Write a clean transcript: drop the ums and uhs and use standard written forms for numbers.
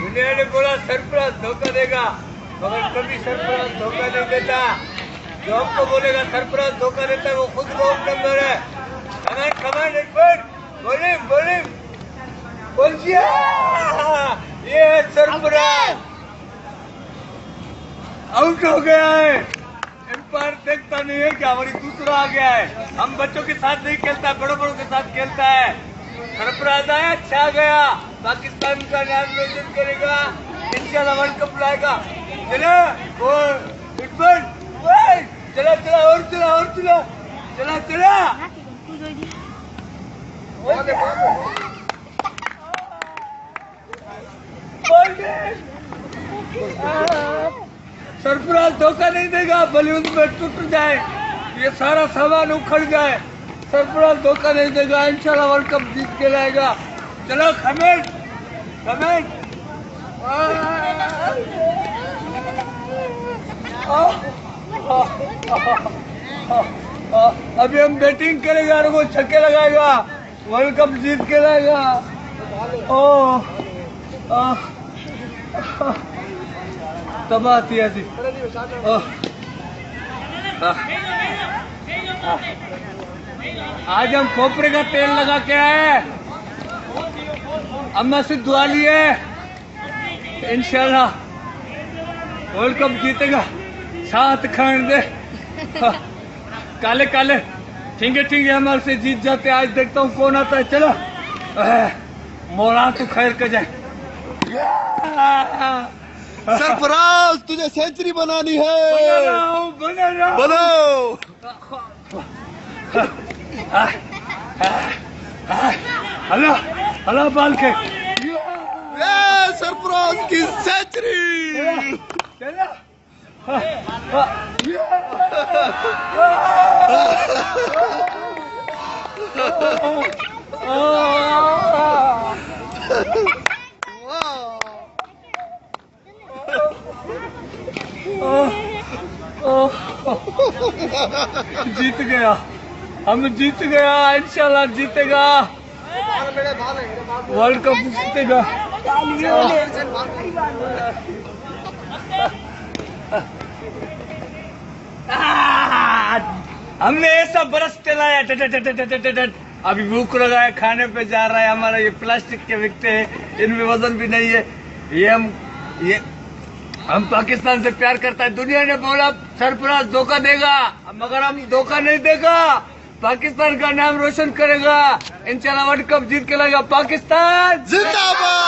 दुनिया ने बोला सरफराज धोखा देगा, मगर कभी सरफराज धोखा नहीं देता। जो हमको बोलेगा सरफराज धोखा देता है वो खुद बहुत नंबर है। कमान एक बार बोलिंग बोल दिया, ये है सरफराज, आउट हो गया है। एम्पायर देखता नहीं है कि हमारी दूसरा आ गया है। हम बच्चों के साथ नहीं खेलता, बड़ों के साथ खेलता है। सरफराज आया, छा गया, पाकिस्तान का नाम रोशन करेगा, इंशाल्लाह वर्ल्ड कप लाएगा। चला सरफराज धोखा नहीं देगा, बलून में टूट जाए, ये सारा सामान उखड़ जाए, सरफराज धोखा नहीं देगा। इंशाल्लाह वर्ल्ड कप जीत के लाएगा। चलो खमेर अभी हम बैटिंग करेगा और वो छक्के लगाएगा, वर्ल्ड कप जीत के लाएगा। तबाह थी ऐसी। आज हम खोपरे का तेल लगा के आए, अम्मा से दुआ ली है, इंशाल्लाह वर्ल्ड कप जीतेगा। साथ खान दे, काले ठींगे हमारे से जीत जाते। आज देखता हूँ कौन आता है। चलो मोला तो खैर कर जाए। सरफराज तुझे सेंचुरी बनानी है, बनाओ। हला बाल के सरफराज की सेंचुरी। जीत गया, हम जीत गया, इंशाल्लाह जीतेगा, वर्ल्ड कप जीतेगा। हमने ऐसा बरस चलाया, अभी भूख लगा है, खाने पे जा रहा है। हमारा ये प्लास्टिक के बिकते हैं, इनमें वजन भी नहीं है। ये हम पाकिस्तान से प्यार करता है। दुनिया ने बोला सरफराज धोखा देगा, मगर हम धोखा नहीं देगा, पाकिस्तान का नाम रोशन करेगा। इंशाल्लाह वर्ल्ड कप जीत के लाएगा पाकिस्तान। जिंदाबाद।